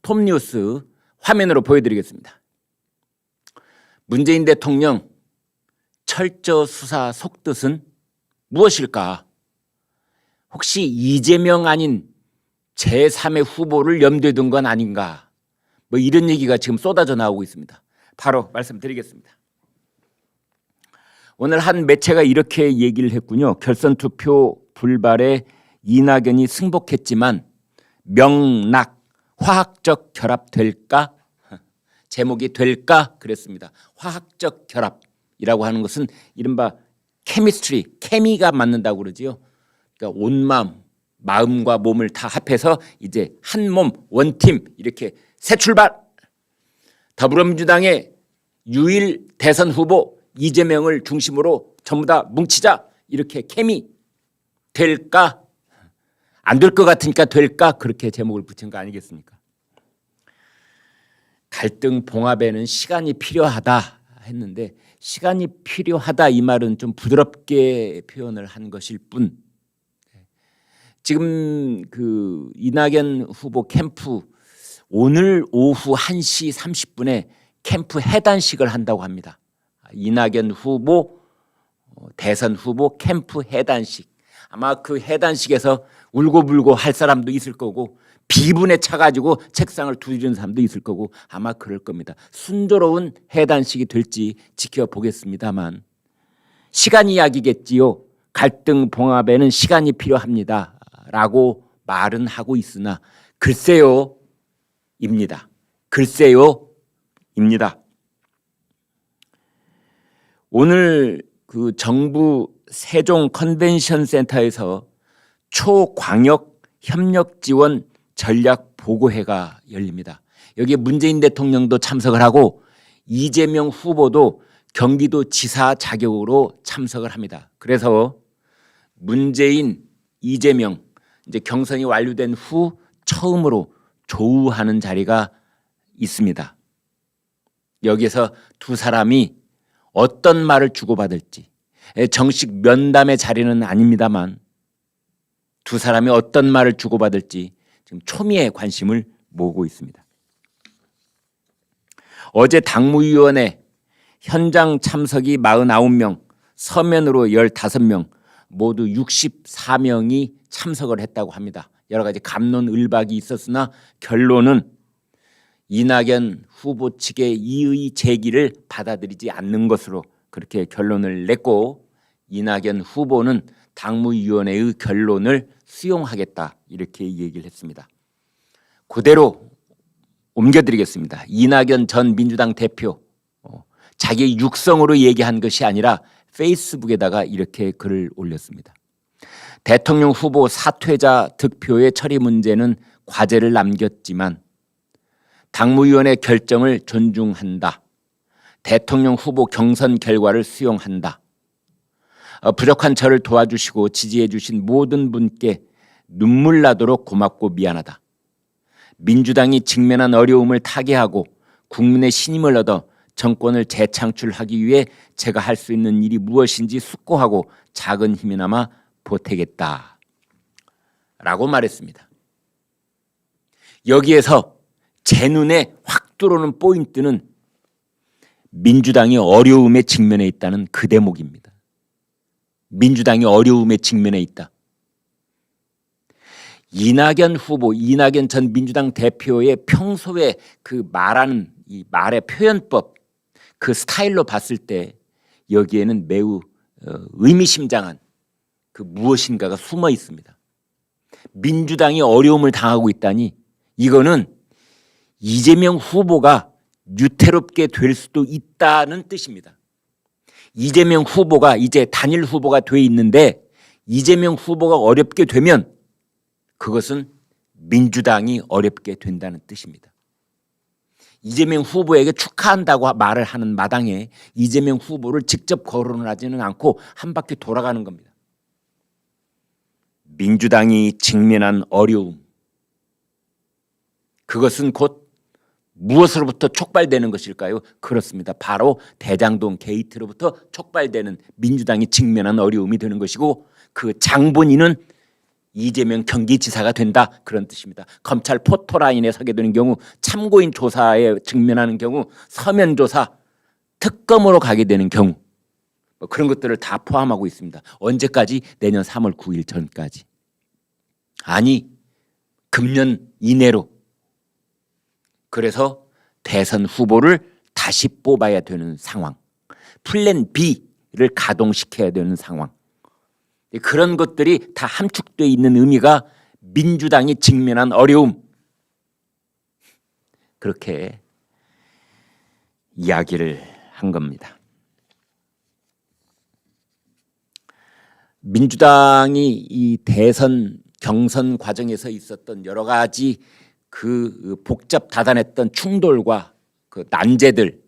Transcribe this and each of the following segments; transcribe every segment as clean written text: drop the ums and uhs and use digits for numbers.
톱뉴스 화면으로 보여드리겠습니다. 문재인 대통령 철저 수사 속뜻은 무엇일까? 혹시 이재명 아닌 제3의 후보를 염두에 둔 건 아닌가? 뭐 이런 얘기가 지금 쏟아져 나오고 있습니다. 바로 말씀드리겠습니다. 오늘 한 매체가 이렇게 얘기를 했군요. 결선 투표 불발에 이낙연이 승복했지만 명락 화학적 결합 될까? 제목이 될까? 그랬습니다. 화학적 결합이라고 하는 것은 이른바 케미스트리, 케미가 맞는다고 그러지요. 그러니까 온 마음과 몸을 다 합해서 이제 한 몸, 원팀 이렇게 새 출발. 더불어민주당의 유일 대선 후보 이재명을 중심으로 전부 다 뭉치자. 이렇게 케미 될까? 안 될 것 같으니까 될까? 그렇게 제목을 붙인 거 아니겠습니까? 갈등 봉합에는 시간이 필요하다 했는데 시간이 필요하다 이 말은 좀 부드럽게 표현을 한 것일 뿐 지금 그 이낙연 후보 캠프 오늘 오후 1시 30분에 캠프 해단식을 한다고 합니다. 이낙연 후보 대선 후보 캠프 해단식. 아마 그 해단식에서 울고불고 할 사람도 있을 거고 비분에 차가지고 책상을 두드리는 사람도 있을 거고 아마 그럴 겁니다. 순조로운 해단식이 될지 지켜보겠습니다만 시간 이야기겠지요. 갈등 봉합에는 시간이 필요합니다. 라고 말은 하고 있으나 글쎄요 입니다. 글쎄요 입니다. 오늘 그 정부 세종 컨벤션 센터에서 초광역 협력 지원 전략 보고회가 열립니다. 여기에 문재인 대통령도 참석을 하고 이재명 후보도 경기도 지사 자격으로 참석을 합니다. 그래서 문재인, 이재명 이제 경선이 완료된 후 처음으로 조우하는 자리가 있습니다. 여기서 두 사람이 어떤 말을 주고받을지 정식 면담의 자리는 아닙니다만 두 사람이 어떤 말을 주고받을지 지금 초미의 관심을 모으고 있습니다. 어제 당무위원회 현장 참석이 49명, 서면으로 15명, 모두 64명이 참석을 했다고 합니다. 여러 가지 갑론을박이 있었으나 결론은 이낙연 후보 측의 이의 제기를 받아들이지 않는 것으로 그렇게 결론을 냈고 이낙연 후보는 당무위원회의 결론을 수용하겠다 이렇게 얘기를 했습니다. 그대로 옮겨드리겠습니다. 이낙연 전 민주당 대표 자기 육성으로 얘기한 것이 아니라 페이스북에다가 이렇게 글을 올렸습니다. 대통령 후보 사퇴자 득표의 처리 문제는 과제를 남겼지만 당무위원회 결정을 존중한다. 대통령 후보 경선 결과를 수용한다. 부족한 저를 도와주시고 지지해 주신 모든 분께 눈물 나도록 고맙고 미안하다. 민주당이 직면한 어려움을 타개하고 국민의 신임을 얻어 정권을 재창출하기 위해 제가 할 수 있는 일이 무엇인지 숙고하고 작은 힘이나마 보태겠다. 라고 말했습니다. 여기에서 제 눈에 확 들어오는 포인트는 민주당이 어려움에 직면해 있다는 그 대목입니다. 민주당이 어려움에 직면해 있다. 이낙연 후보, 이낙연 전 민주당 대표의 평소에 그 말하는 이 말의 표현법, 그 스타일로 봤을 때 여기에는 매우 의미심장한 그 무엇인가가 숨어 있습니다. 민주당이 어려움을 당하고 있다니 이거는 이재명 후보가 유태롭게 될 수도 있다는 뜻입니다. 이재명 후보가 이제 단일 후보가 돼 있는데 이재명 후보가 어렵게 되면 그것은 민주당이 어렵게 된다는 뜻입니다. 이재명 후보에게 축하한다고 말을 하는 마당에 이재명 후보를 직접 거론을 하지는 않고 한 바퀴 돌아가는 겁니다. 민주당이 직면한 어려움, 그것은 곧 무엇으로부터 촉발되는 것일까요? 그렇습니다. 바로 대장동 게이트로부터 촉발되는 민주당이 직면한 어려움이 되는 것이고 그 장본인은 이재명 경기지사가 된다, 그런 뜻입니다. 검찰 포토라인에 서게 되는 경우, 참고인 조사에 직면하는 경우, 서면 조사, 특검으로 가게 되는 경우, 그런 것들을 다 포함하고 있습니다. 언제까지? 내년 3월 9일 전까지. 아니, 금년 이내로. 그래서 대선 후보를 다시 뽑아야 되는 상황, 플랜 B를 가동시켜야 되는 상황, 그런 것들이 다 함축되어 있는 의미가 민주당이 직면한 어려움, 그렇게 이야기를 한 겁니다. 민주당이 이 대선 경선 과정에서 있었던 여러 가지 그 복잡 다단했던 충돌과 그 난제들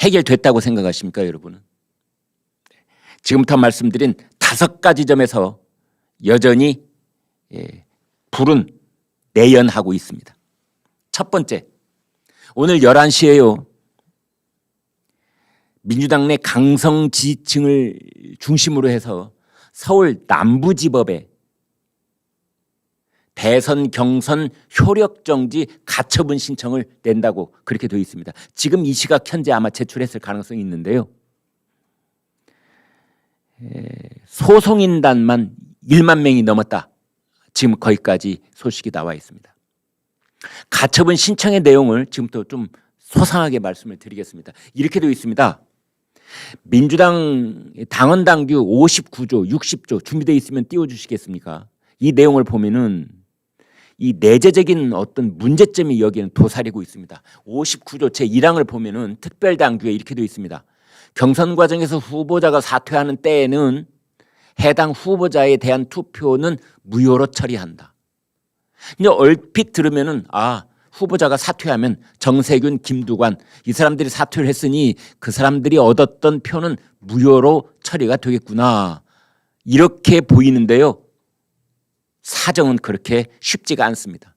해결됐다고 생각하십니까, 여러분은? 지금부터 말씀드린 5가지 점에서 여전히 불은 내연하고 있습니다. 첫 번째, 오늘 11시에요. 민주당 내 강성 지지층을 중심으로 해서 서울 남부지법에 대선 경선 효력정지 가처분 신청을 낸다고 그렇게 되어 있습니다. 지금 이 시각 현재 아마 제출했을 가능성이 있는데요. 소송인단만 1만 명이 넘었다. 지금 거기까지 소식이 나와 있습니다. 가처분 신청의 내용을 지금부터 좀 소상하게 말씀을 드리겠습니다. 이렇게 되어 있습니다. 민주당 당헌당규 59조, 60조 준비되어 있으면 띄워주시겠습니까? 이 내용을 보면은 이 내재적인 어떤 문제점이 여기는 도사리고 있습니다. 59조 제1항을 보면은 특별당규에 이렇게 되어 있습니다. 경선 과정에서 후보자가 사퇴하는 때에는 해당 후보자에 대한 투표는 무효로 처리한다. 이제 얼핏 들으면은 후보자가 사퇴하면 정세균, 김두관 이 사람들이 사퇴를 했으니 그 사람들이 얻었던 표는 무효로 처리가 되겠구나, 이렇게 보이는데요. 사정은 그렇게 쉽지가 않습니다.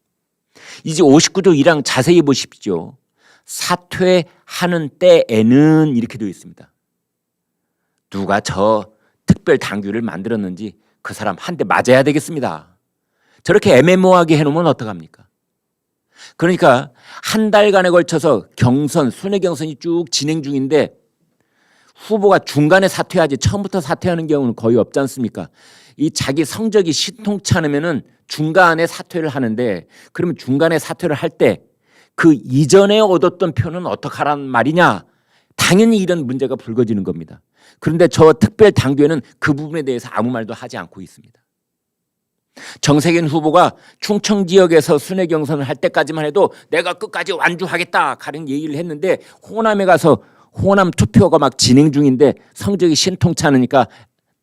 이제 59조 1항 자세히 보십시오. 사퇴하는 때에는 이렇게 되어 있습니다. 누가 저 특별 당규를 만들었는지 그 사람 한 대 맞아야 되겠습니다. 저렇게 애매모호하게 해놓으면 어떡합니까? 그러니까 한 달간에 걸쳐서 경선, 순회 경선이 쭉 진행 중인데 후보가 중간에 사퇴하지 처음부터 사퇴하는 경우는 거의 없지 않습니까? 이 자기 성적이 신통치 않으면은 중간에 사퇴를 하는데, 그러면 중간에 사퇴를 할 때 그 이전에 얻었던 표는 어떡하란 말이냐? 당연히 이런 문제가 불거지는 겁니다. 그런데 저 특별 당규에는 그 부분에 대해서 아무 말도 하지 않고 있습니다. 정세균 후보가 충청 지역에서 순회 경선을 할 때까지만 해도 내가 끝까지 완주하겠다 가는 얘기를 했는데, 호남에 가서 호남 투표가 막 진행 중인데 성적이 신통치 않으니까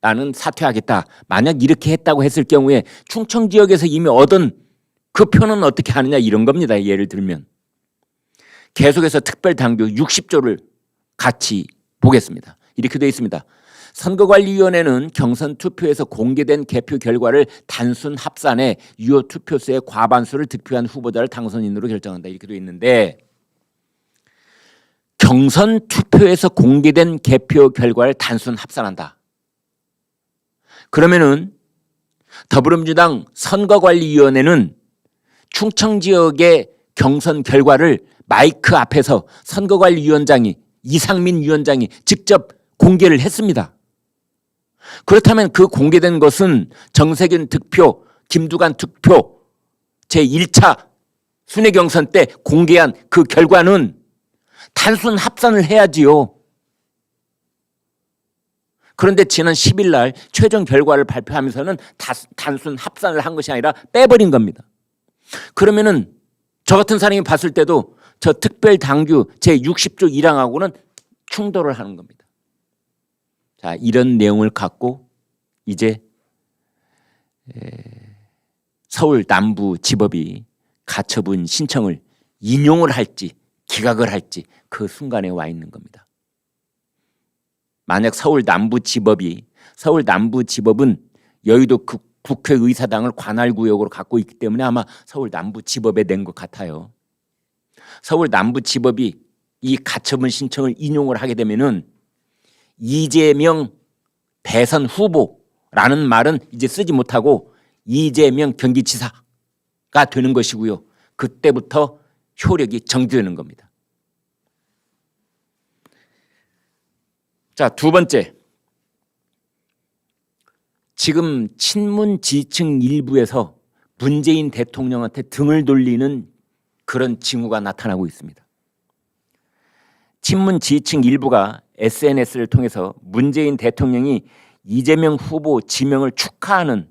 나는 사퇴하겠다, 만약 이렇게 했다고 했을 경우에 충청 지역에서 이미 얻은 그 표는 어떻게 하느냐, 이런 겁니다. 예를 들면 계속해서 특별당규 60조를 같이 보겠습니다. 이렇게 되어 있습니다. 선거관리위원회는 경선 투표에서 공개된 개표 결과를 단순 합산해 유효 투표수의 과반수를 득표한 후보자를 당선인으로 결정한다, 이렇게 되어 있는데, 경선 투표에서 공개된 개표 결과를 단순 합산한다. 그러면은 더불어민주당 선거관리위원회는 충청 지역의 경선 결과를 마이크 앞에서 선거관리위원장이, 이상민 위원장이 직접 공개를 했습니다. 그렇다면 그 공개된 것은 정세균 득표, 김두관 득표 제1차 순회 경선 때 공개한 그 결과는 단순 합산을 해야지요. 그런데 지난 10일 날 최종 결과를 발표하면서는 단순 합산을 한 것이 아니라 빼버린 겁니다. 그러면은 저 같은 사람이 봤을 때도 저 특별 당규 제60조 1항하고는 충돌을 하는 겁니다. 자, 이런 내용을 갖고 이제 서울 남부지법이 가처분 신청을 인용을 할지 기각을 할지 그 순간에 와 있는 겁니다. 만약 서울 남부지법은 여의도 국회의사당을 관할구역으로 갖고 있기 때문에 아마 서울 남부지법에 낸 것 같아요. 서울 남부지법이 이 가처분 신청을 인용을 하게 되면은 이재명 대선 후보라는 말은 이제 쓰지 못하고 이재명 경기지사가 되는 것이고요. 그때부터 효력이 정지되는 겁니다. 자, 두 번째. 지금 친문 지지층 일부에서 문재인 대통령한테 등을 돌리는 그런 징후가 나타나고 있습니다. 친문 지지층 일부가 SNS를 통해서 문재인 대통령이 이재명 후보 지명을 축하하는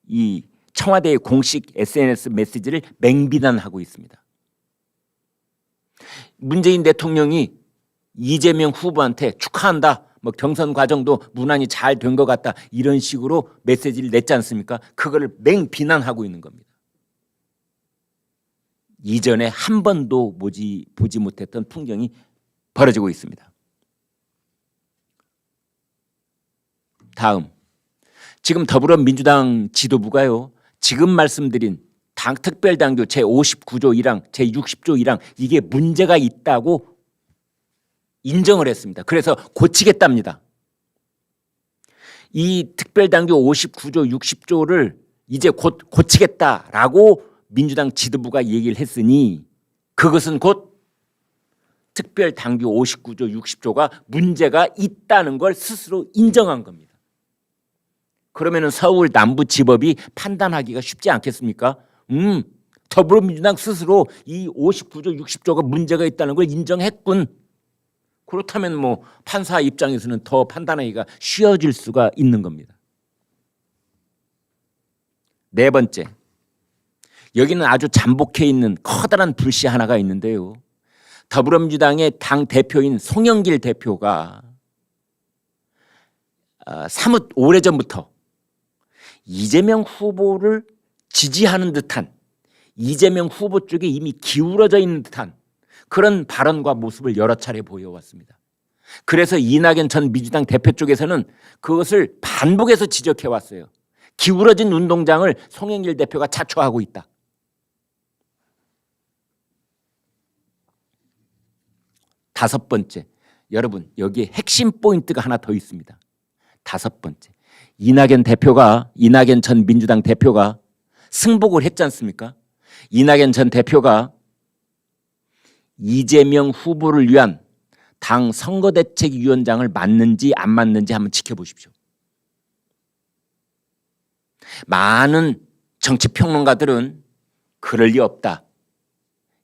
이 청와대의 공식 SNS 메시지를 맹비난하고 있습니다. 문재인 대통령이 이재명 후보한테 축하한다, 뭐 경선 과정도 무난히 잘 된 것 같다, 이런 식으로 메시지를 냈지 않습니까? 그거를 맹비난하고 있는 겁니다. 이전에 한 번도 보지 못했던 풍경이 벌어지고 있습니다. 다음, 지금 더불어민주당 지도부가요, 지금 말씀드린 특별당규 제59조 1항, 제60조 1항 이게 문제가 있다고 인정을 했습니다. 그래서 고치겠답니다. 이 특별당규 59조 60조를 이제 곧 고치겠다라고 민주당 지도부가 얘기를 했으니 그것은 곧 특별당규 59조 60조가 문제가 있다는 걸 스스로 인정한 겁니다. 그러면은 서울 남부지법이 판단하기가 쉽지 않겠습니까? 더불어민주당 스스로 이 59조 60조가 문제가 있다는 걸 인정했군. 그렇다면 뭐 판사 입장에서는 더 판단하기가 쉬워질 수가 있는 겁니다. 네 번째, 여기는 아주 잠복해 있는 커다란 불씨 하나가 있는데요. 더불어민주당의 당 대표인 송영길 대표가 사뭇 오래전부터 이재명 후보를 지지하는 듯한, 이재명 후보 쪽에 이미 기울어져 있는 듯한 그런 발언과 모습을 여러 차례 보여왔습니다. 그래서 이낙연 전 민주당 대표 쪽에서는 그것을 반복해서 지적해왔어요. 기울어진 운동장을 송영길 대표가 자초하고 있다. 다섯 번째, 여러분 여기에 핵심 포인트가 하나 더 있습니다. 다섯 번째, 이낙연 전 민주당 대표가 승복을 했지 않습니까? 이낙연 전 대표가 이재명 후보를 위한 당 선거대책위원장을 맡는지 안 맡는지 한번 지켜보십시오. 많은 정치평론가들은 그럴 리 없다,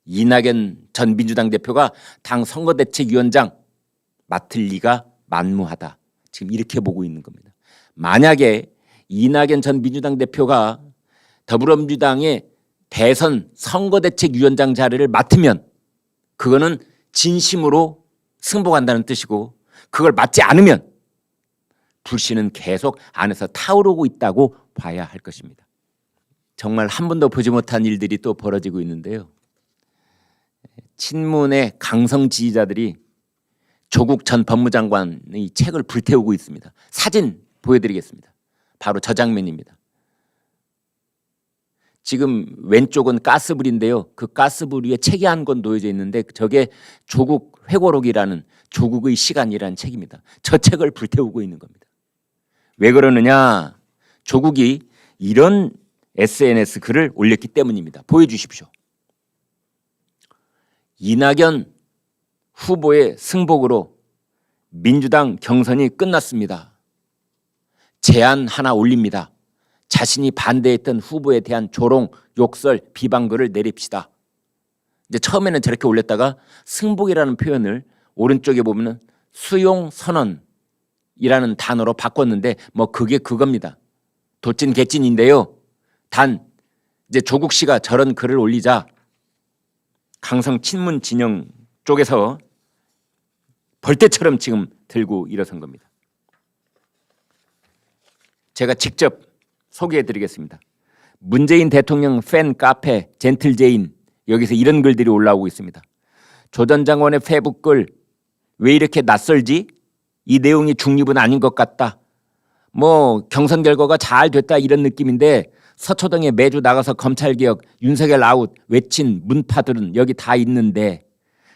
이낙연 전 민주당 대표가 당 선거대책위원장 맡을 리가 만무하다, 지금 이렇게 보고 있는 겁니다. 만약에 이낙연 전 민주당 대표가 더불어민주당의 대선 선거대책위원장 자리를 맡으면 그거는 진심으로 승복한다는 뜻이고, 그걸 맡지 않으면 불씨는 계속 안에서 타오르고 있다고 봐야 할 것입니다. 정말 한 번도 보지 못한 일들이 또 벌어지고 있는데요. 친문의 강성 지지자들이 조국 전 법무장관의 책을 불태우고 있습니다. 사진 보여드리겠습니다. 바로 저 장면입니다. 지금 왼쪽은 가스불인데요. 그 가스불 위에 책이 한 권 놓여져 있는데 저게 조국 회고록이라는, 조국의 시간이라는 책입니다. 저 책을 불태우고 있는 겁니다. 왜 그러느냐? 조국이 이런 SNS 글을 올렸기 때문입니다. 보여주십시오. 이낙연 후보의 승복으로 민주당 경선이 끝났습니다. 제안 하나 올립니다. 자신이 반대했던 후보에 대한 조롱, 욕설, 비방글을 내립시다. 이제 처음에는 저렇게 올렸다가 승복이라는 표현을 오른쪽에 보면은 수용 선언이라는 단어로 바꿨는데 뭐 그게 그겁니다. 도찐 개찐인데요. 단 이제 조국 씨가 저런 글을 올리자 강성 친문 진영 쪽에서 벌떼처럼 지금 들고 일어선 겁니다. 제가 직접 소개해드리겠습니다. 문재인 대통령 팬 카페 젠틀제인, 여기서 이런 글들이 올라오고 있습니다. 조 전 장관의 페북글 왜 이렇게 낯설지? 이 내용이 중립은 아닌 것 같다. 뭐 경선 결과가 잘 됐다 이런 느낌인데 서초동에 매주 나가서 검찰개혁, 윤석열 아웃 외친 문파들은 여기 다 있는데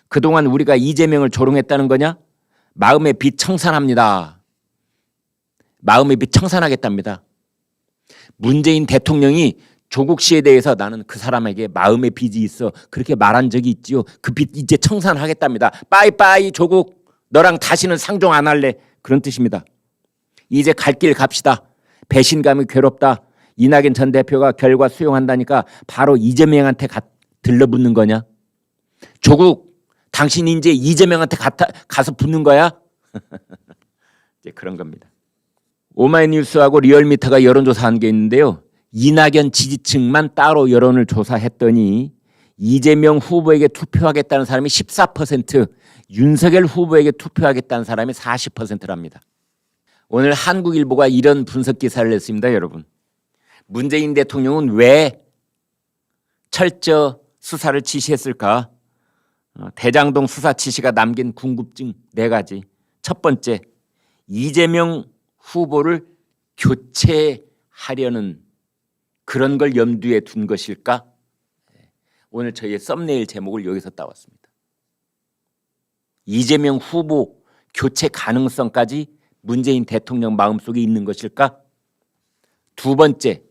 그동안 우리가 이재명을 조롱했다는 거냐? 마음의 빚 청산합니다. 마음의 빚 청산하겠답니다. 문재인 대통령이 조국 씨에 대해서 나는 그 사람에게 마음의 빚이 있어 그렇게 말한 적이 있지요. 그 빚 이제 청산하겠답니다. 빠이빠이 조국, 너랑 다시는 상종 안 할래. 그런 뜻입니다. 이제 갈 길 갑시다. 배신감이 괴롭다. 이낙연 전 대표가 결과 수용한다니까 바로 이재명한테 들러붙는 거냐? 조국, 당신 이제 이재명한테 가서 붙는 거야? 이제 그런 겁니다. 오마이뉴스하고 리얼미터가 여론조사한 게 있는데요. 이낙연 지지층만 따로 여론을 조사했더니 이재명 후보에게 투표하겠다는 사람이 14%, 윤석열 후보에게 투표하겠다는 사람이 40%랍니다. 오늘 한국일보가 이런 분석 기사를 냈습니다, 여러분. 문재인 대통령은 왜 철저 수사를 지시했을까? 대장동 수사 지시가 남긴 궁금증 4가지. 첫 번째, 이재명 후보를 교체하려는 그런 걸 염두에 둔 것일까? 오늘 저희의 썸네일 제목을 여기서 따왔습니다. 이재명 후보 교체 가능성까지 문재인 대통령 마음속에 있는 것일까? 두 번째,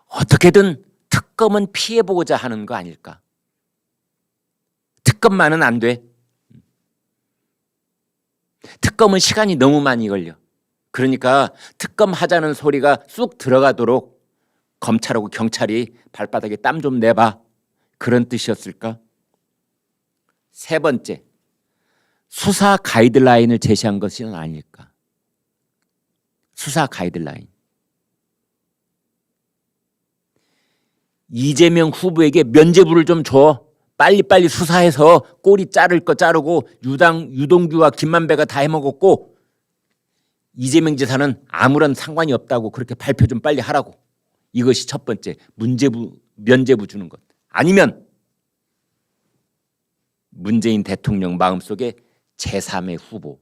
어떻게든 특검은 피해보고자 하는 거 아닐까? 특검만은 안 돼. 특검은 시간이 너무 많이 걸려. 그러니까 특검 하자는 소리가 쑥 들어가도록 검찰하고 경찰이 발바닥에 땀 좀 내봐. 그런 뜻이었을까? 세 번째, 수사 가이드라인을 제시한 것은 아닐까? 수사 가이드라인. 이재명 후보에게 면죄부를 좀 줘. 빨리빨리 수사해서 꼬리 자를 거 자르고 유동규와 김만배가 다 해먹었고 이재명 지사는 아무런 상관이 없다고 그렇게 발표 좀 빨리 하라고. 이것이 첫 번째, 면죄부 주는 것. 아니면 문재인 대통령 마음속에 제3의 후보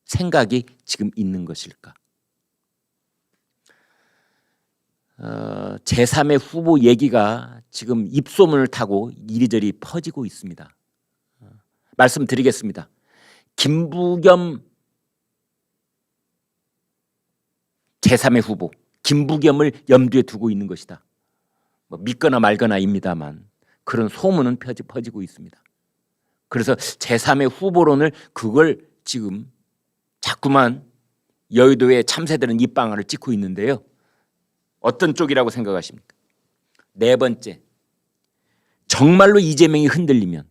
생각이 지금 있는 것일까? 제3의 후보 얘기가 지금 입소문을 타고 이리저리 퍼지고 있습니다. 말씀드리겠습니다. 김부겸 제3의 후보, 김부겸을 염두에 두고 있는 것이다. 뭐 믿거나 말거나입니다만 그런 소문은 퍼지고 있습니다. 그래서 제3의 후보론을 그걸 지금 자꾸만 여의도의 참새들은 입방아를 찍고 있는데요. 어떤 쪽이라고 생각하십니까? 네 번째, 정말로 이재명이 흔들리면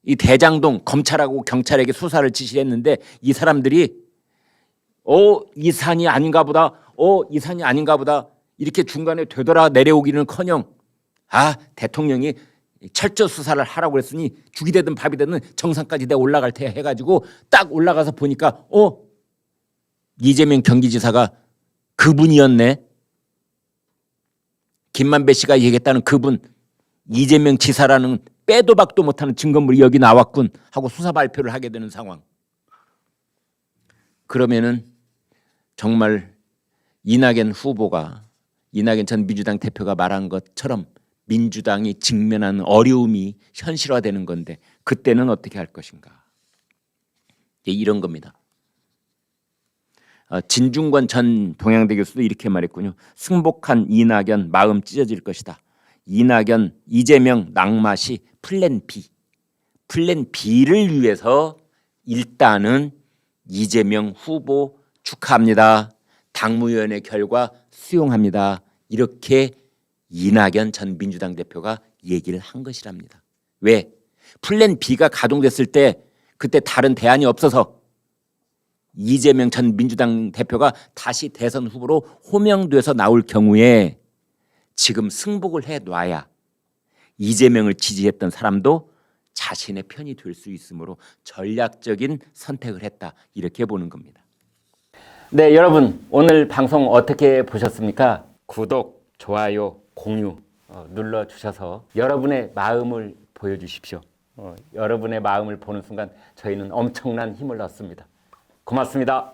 이 대장동 검찰하고 경찰에게 수사를 지시했는데 이 사람들이 이 산이 아닌가 보다, 이 산이 아닌가 보다 이렇게 중간에 되돌아 내려오기는커녕 대통령이 철저 수사를 하라고 했으니 죽이 되든 밥이 되든 정상까지 내가 올라갈 테야 해가지고 딱 올라가서 보니까 이재명 경기지사가 그분이었네. 김만배 씨가 얘기했다는 그분, 이재명 지사라는 빼도 박도 못하는 증거물이 여기 나왔군 하고 수사 발표를 하게 되는 상황. 그러면은 정말 이낙연 전 민주당 대표가 말한 것처럼 민주당이 직면하는 어려움이 현실화되는 건데 그때는 어떻게 할 것인가? 이런 겁니다. 진중권 전 동양대 교수도 이렇게 말했군요. 승복한 이낙연 마음 찢어질 것이다. 이재명 낙마시 플랜 B. 플랜 B를 위해서 일단은 이재명 후보 축하합니다. 당무위원회 결과 수용합니다. 이렇게 이낙연 전 민주당 대표가 얘기를 한 것이랍니다. 왜? 플랜 B가 가동됐을 때 그때 다른 대안이 없어서 이재명 전 민주당 대표가 다시 대선 후보로 호명돼서 나올 경우에 지금 승복을 해놔야 이재명을 지지했던 사람도 자신의 편이 될 수 있으므로 전략적인 선택을 했다. 이렇게 보는 겁니다. 네, 여러분 오늘 방송 어떻게 보셨습니까? 구독, 좋아요, 공유 눌러주셔서 여러분의 마음을 보여주십시오. 여러분의 마음을 보는 순간 저희는 엄청난 힘을 얻습니다. 고맙습니다.